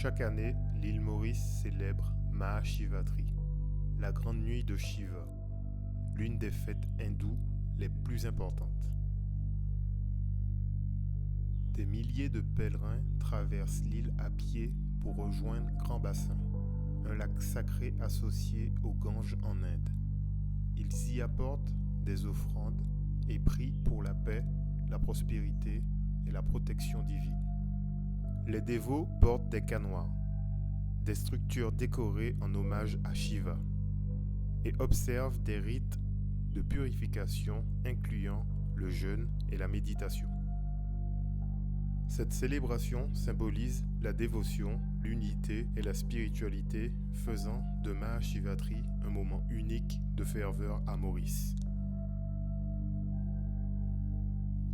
Chaque année, l'île Maurice célèbre Mahashivatri, la grande nuit de Shiva, l'une des fêtes hindoues les plus importantes. Des milliers de pèlerins traversent l'île à pied pour rejoindre Grand Bassin, un lac sacré associé au Gange en Inde. Ils y apportent des offrandes et prient pour la paix, la prospérité et la protection divine. Les dévots portent des canoës, des structures décorées en hommage à Shiva, et observent des rites de purification incluant le jeûne et la méditation. Cette célébration symbolise la dévotion, l'unité et la spiritualité, faisant de Mahashivatri un moment unique de ferveur à Maurice.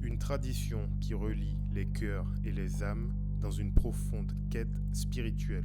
Une tradition qui relie les cœurs et les âmes dans une profonde quête spirituelle.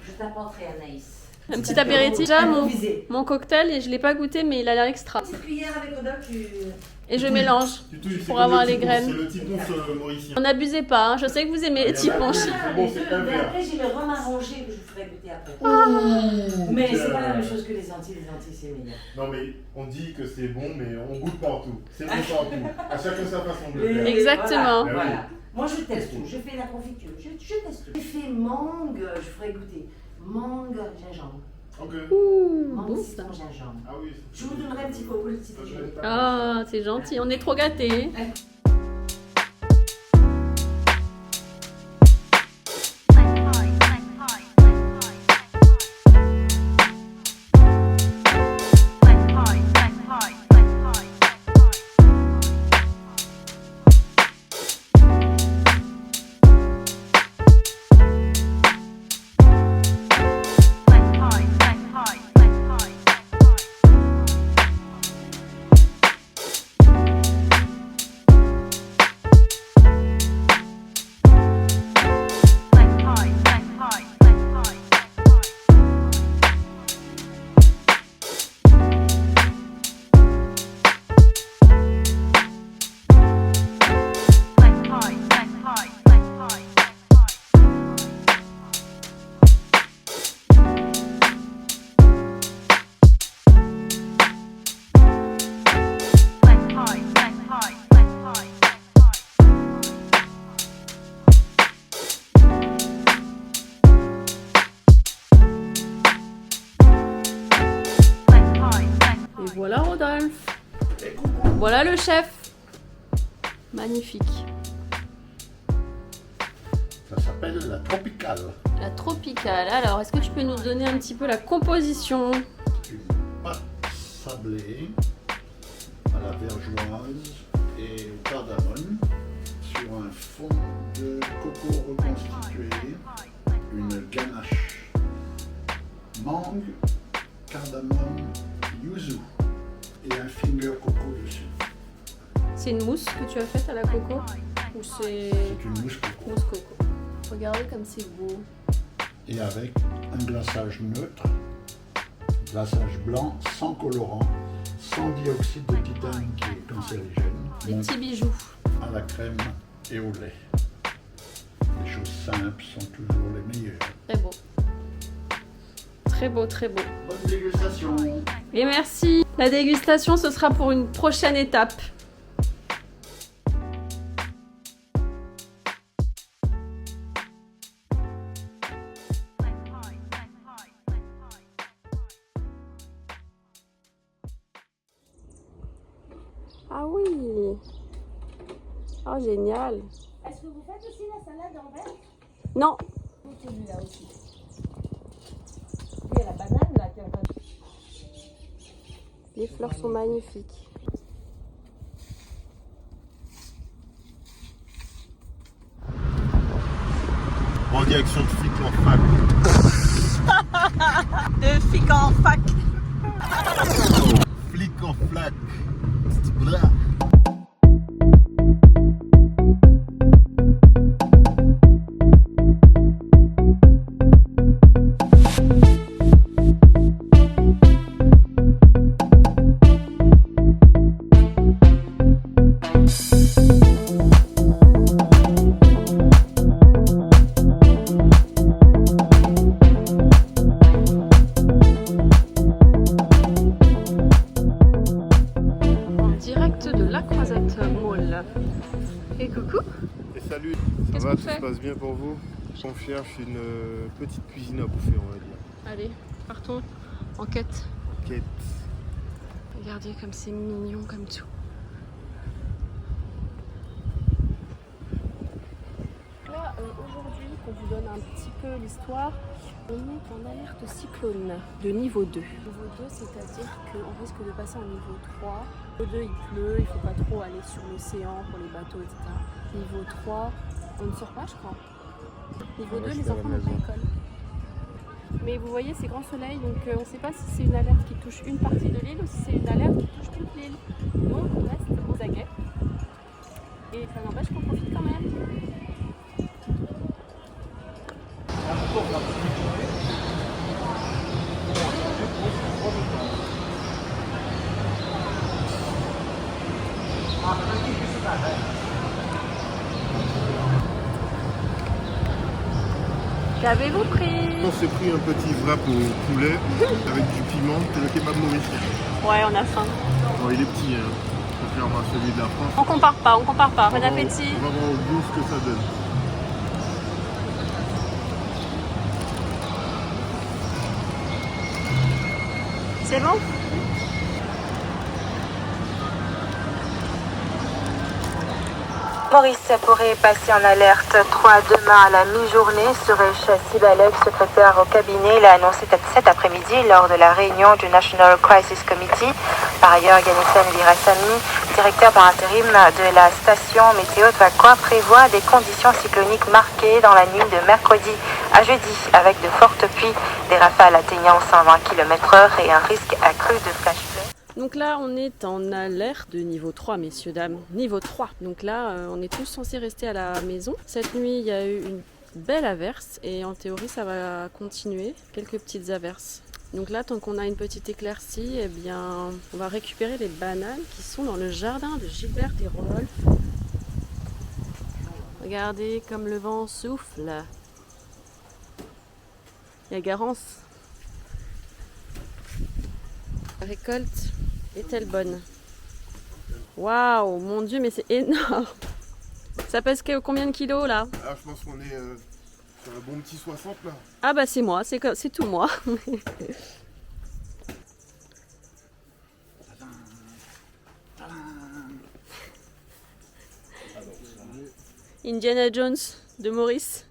Je t'apporterai Anaïs. Un petit apéritif. Déjà, mon cocktail, et je ne l'ai pas goûté, mais il a l'air extra. Une petite cuillère avec odeur, Et je mélange pour avoir les graines. C'est le typonche mauricien. On n'abusez pas, hein. Je sais que vous aimez les typonches. Mais après, j'ai le rhum arrangé que je vous ferai goûter après. Mais c'est pas la même chose que les Antilles c'est meilleur. Non mais on dit que c'est bon, mais on goûte partout. C'est bon partout. À chacun sa façon de le faire. Exactement. Voilà. Moi je teste tout, je fais la confiture, je teste tout. J'ai fait mangue, je ferai goûter. Mangue, gingembre. Ok. Mangue, Bon citron, ça. gingembre. Ah oui. Je vous donnerai un petit coco, le petit déjeuner. Ah, c'est gentil, on est trop gâtés. Voilà Rodolphe. Voilà le chef. Magnifique. Ça s'appelle la tropicale. La tropicale. Alors, est-ce que tu peux nous donner un petit peu la composition? Une pâte sablée à la vergeoise et au cardamome sur un fond de coco reconstitué, une ganache, mangue, cardamome, yuzu et un finger coco dessus. C'est une mousse que tu as faite à la coco? Ou c'est une mousse coco. mousse coco? Regardez comme c'est beau. Et avec un glaçage neutre, glaçage blanc, sans colorant, sans dioxyde de titane qui est cancérigène, Des petits bijoux. à la crème et au lait. Les choses simples sont toujours les meilleures. Très beau. Très beau, très beau. Bonne dégustation. Et merci. La dégustation, ce sera pour une prochaine étape. Ah oui. Oh, génial. Est-ce que vous faites aussi la salade en verre? Non. Celui-là aussi. Il y a la banane là qui est en train de... Les fleurs sont magnifiques. En direction de Flic en fac. De Flic en fac. Flic en flac. Blah. Et coucou. Et salut, ça Qu'est-ce va, qu'on tout fait? se passe bien pour vous? On cherche une petite cuisine à bouffer, on va dire. Allez, partons en quête. Quête. Regardez comme c'est mignon comme tout. Là, aujourd'hui, pour vous donne un petit peu l'histoire, on est en alerte cyclone de niveau 2. Niveau 2, c'est-à-dire qu'on risque de passer en niveau 3. Niveau 2, il pleut, il ne faut pas trop aller sur l'océan pour les bateaux, etc. Niveau 3, on ne sort pas, je crois. Niveau 2, les enfants n'ont pas école. Mais vous voyez, c'est grand soleil, donc on ne sait pas si c'est une alerte qui touche une partie de l'île ou si c'est une alerte qui touche toute l'île. Donc on reste aux aguets. Et ça n'empêche qu'on profite quand même. Qu'avez-vous pris? On s'est pris un petit wrap au poulet avec du piment, c'est le kebab mauricien. Ouais, on a faim. Bon, il est petit, hein, contrairement à celui de la France. On compare pas. Bon appétit. On va voir au goût ce que ça donne. C'est bon? Maurice pourrait passer en alerte 3 demain à la mi-journée. Suresh Sibalev, secrétaire au cabinet, l'a annoncé cet après-midi lors de la réunion du National Crisis Committee. Par ailleurs, Ganissen Virasamy, directeur par intérim de la station météo de Vakwa, prévoit des conditions cycloniques marquées dans la nuit de mercredi à jeudi, avec de fortes pluies, des rafales atteignant 120 km/h et un risque accru de flash flood. Donc là, on est en alerte de niveau 3, messieurs, dames. Niveau 3. Donc là, on est tous censés rester à la maison. Cette nuit, il y a eu une belle averse et en théorie, ça va continuer. Quelques petites averses. Donc là, tant qu'on a une petite éclaircie, eh bien, on va récupérer les bananes qui sont dans le jardin de Gilbert et Rodolphe. Regardez comme le vent souffle. Il y a Garance. La récolte est-elle bonne? Waouh, mon Dieu, mais c'est énorme. Ça pèse combien de kilos là? Ah, je pense qu'on est sur un bon petit 60 là. Ah bah c'est moi, c'est tout moi. Indiana Jones de Maurice.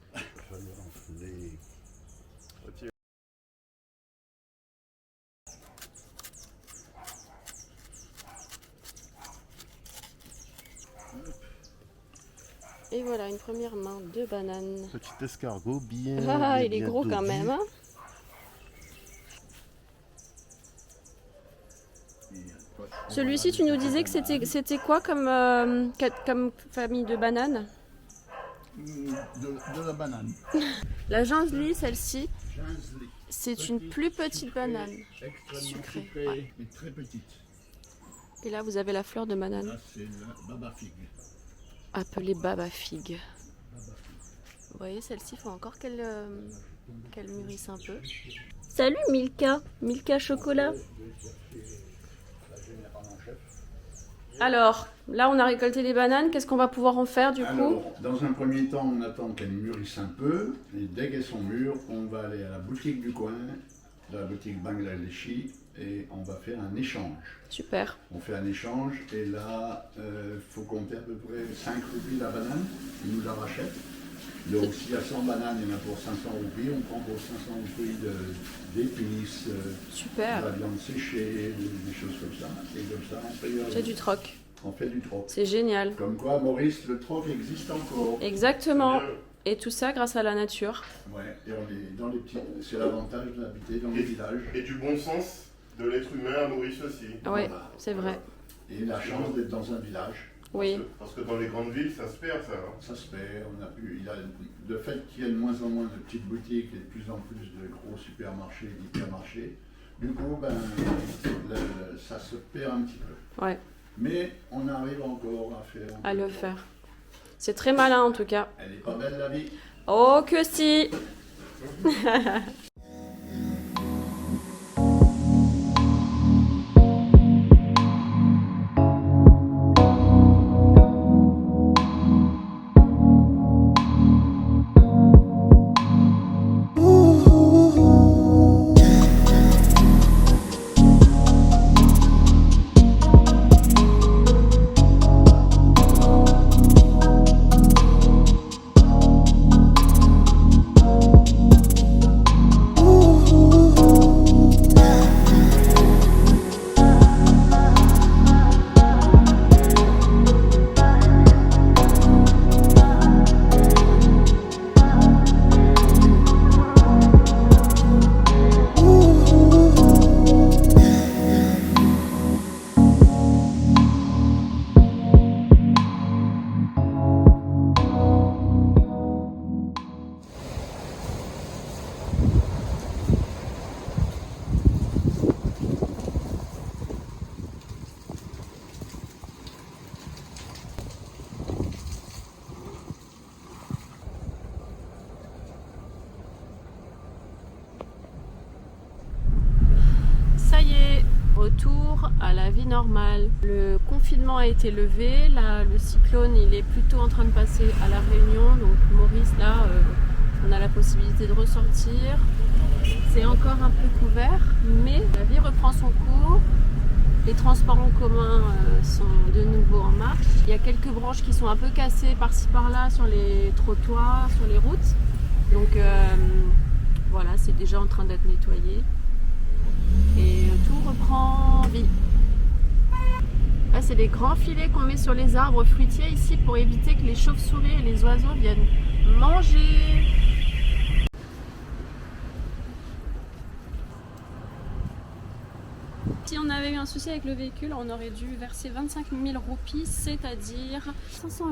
Et voilà, une première main de banane. Petit escargot bien. Ah, il est gros quand même. Hein. Celui-ci, tu nous disais que c'était quoi comme famille de bananes? De la banane. La ginzli, celle-ci, Ginzli. c'est une plus petite banane. Extrêmement Sucrée, sucrée, ouais. mais très petite. Et là, vous avez la fleur de banane, Là, c'est la baba figue. appelée baba figue. Vous voyez, celle-ci, il faut encore qu'elle mûrisse un peu. Salut Milka, Milka chocolat. Alors, là on a récolté les bananes, qu'est-ce qu'on va pouvoir en faire du coup? Alors, dans un premier temps, on attend qu'elles mûrissent un peu. Et dès qu'elles sont mûres, on va aller à la boutique du coin, la boutique Bangladeshi, et on va faire un échange. Super. On fait un échange, et là, il faut compter à peu près 5 roupies la banane. Ils nous la rachètent. Donc, s'il y a 100 bananes, il y en a pour 500 roupies. On prend pour 500 roupies d'épices, Super. de la viande séchée, des choses comme ça. Et comme ça, on paye. C'est du troc. On fait du troc. C'est génial. Comme quoi, Maurice, le troc existe encore. Exactement. Et tout ça grâce à la nature. Ouais, et on est dans les petits. C'est l'avantage d'habiter dans les villages. Et du bon sens de l'être humain à Maurice aussi. Oui, Voilà. c'est vrai. Et la chance d'être dans un village. Oui. Parce que dans les grandes villes, ça se perd ça. Hein. Ça se fait. Le fait qu'il y ait de moins en moins de petites boutiques et de plus en plus de gros supermarchés, d'hypermarchés, du coup, ça se perd un petit peu. Ouais, Mais on arrive encore à faire. à le faire. C'est très malin en tout cas. Elle est pas belle la vie. Oh que si. la vie normale. Le confinement a été levé, là le cyclone il est plutôt en train de passer à la Réunion, donc Maurice là on a la possibilité de ressortir. C'est encore un peu couvert, mais la vie reprend son cours. Les transports en commun sont de nouveau en marche. Il y a quelques branches qui sont un peu cassées par-ci par-là sur les trottoirs, sur les routes. Donc voilà, c'est déjà en train d'être nettoyé. Et tout reprend vie. Là, c'est des grands filets qu'on met sur les arbres fruitiers ici pour éviter que les chauves-souris et les oiseaux viennent manger. Si on avait eu un souci avec le véhicule, on aurait dû verser 25 000 roupies, c'est-à-dire 500 €.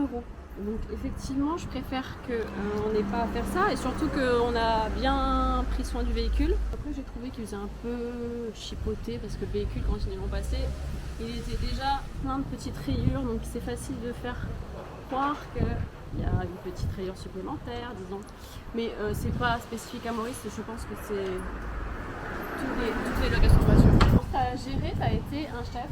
Donc effectivement, je préfère qu'on n'ait pas à faire ça et surtout qu'on a bien pris soin du véhicule. Après, j'ai trouvé qu'il faisait un peu chipoter parce que le véhicule, quand ils l'ont passé, il était déjà plein de petites rayures, donc c'est facile de faire croire qu'il y a une petite rayure supplémentaire, disons. Mais c'est pas spécifique à Maurice, je pense que c'est toutes les locations de voitures. T'as géré, t'as été un chef,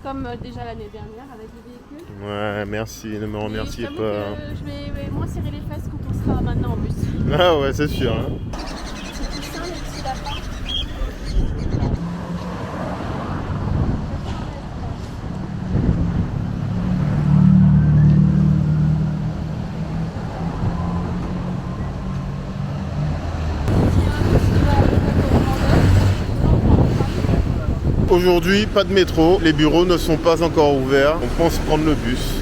comme déjà l'année dernière avec le véhicule. Ouais, merci, ne me remerciez pas. Je vais moins serrer les fesses quand on sera maintenant en bus. Ah ouais, c'est sûr. Hein. C'est plus sain les petits lapins. Aujourd'hui, pas de métro, les bureaux ne sont pas encore ouverts, on pense prendre le bus.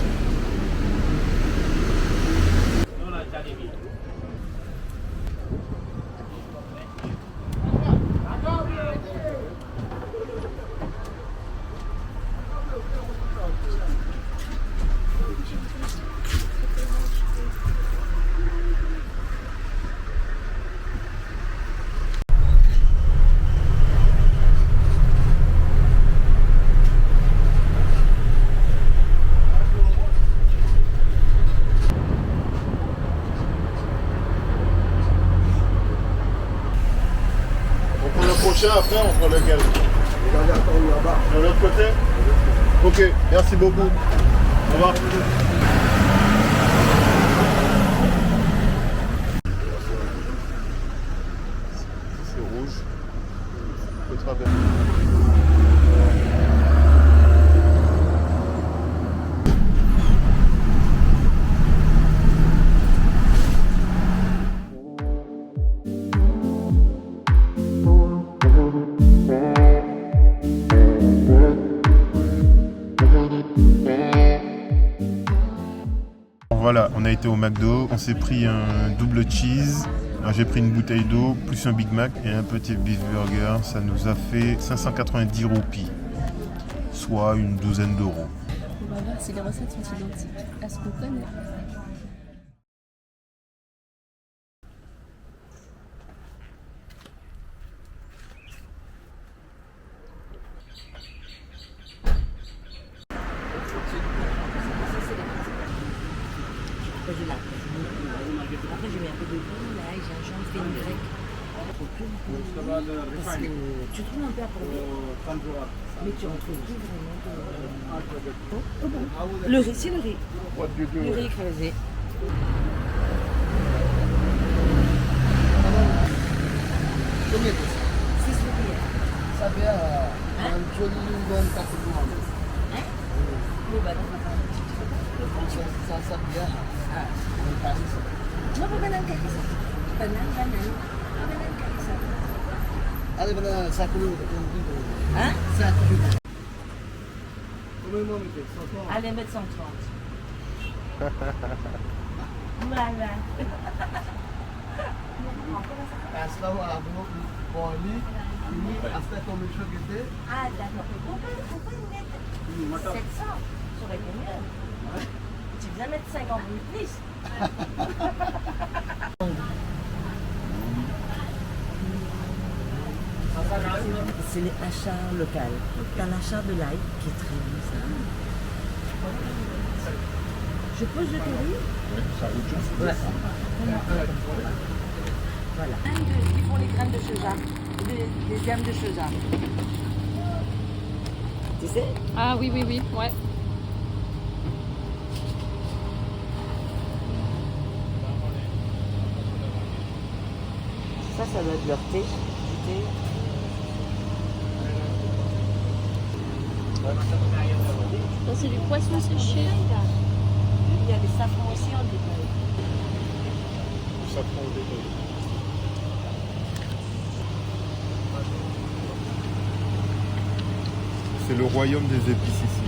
Après, on prend lequel? De l'autre côté? Ok, merci beaucoup. Au revoir. C'est rouge. On peut traverser. Voilà, on a été au McDo, on s'est pris un double cheese, j'ai pris une bouteille d'eau, plus un Big Mac et un petit beef burger. Ça nous a fait 590 roupies, soit une douzaine d'euros. On va voir si les recettes sont identiques à ce qu'on connaît. Après, j'ai mis un peu de vigne, l'ail, gingembre, fenugrec. Parce que tu trouves un peu apporté, mais tu retrouves plus vraiment de... Le riz, c'est le riz. Le riz écrasé. Combien de ça? 6 roupies. Ça fait un joli bon patrimoine. Hein? Oui, bah non, Ça vient à Paris. non, pas banane carissa. Banane carissa. Allez, banane, ça coule. Hein? Ça coule. Combien de mettez? 130. Allez, mettre 130. Voilà. Assalamu alaikum. Bon, lui, après combien de choses que Ah, d'accord. Pourquoi mettre 700? Ça aurait été mieux. Tu viens mettre 50 000 plus. C'est les achats locaux. T'as l'achat de l'ail qui est très bon, ça. Je pose le curry. Oui, ça roule juste. Ouais. Voilà. Ils font les graines de soja. Les gammes de soja. Tu sais? Ah oui, oui, oui, ouais. Ça doit être leur thé. Du thé. Ça, c'est du poisson séché. Il y a des safrans aussi en détail. Ça prend au détail. C'est le royaume des épices ici.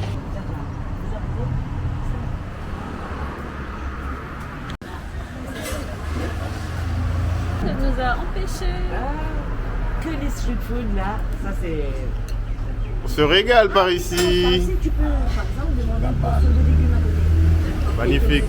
Ça nous a empêchés. Que les street food là, ça c'est. On se régale par ici. Ici tu peux par exemple demander une portion de légumes à côté. Magnifique.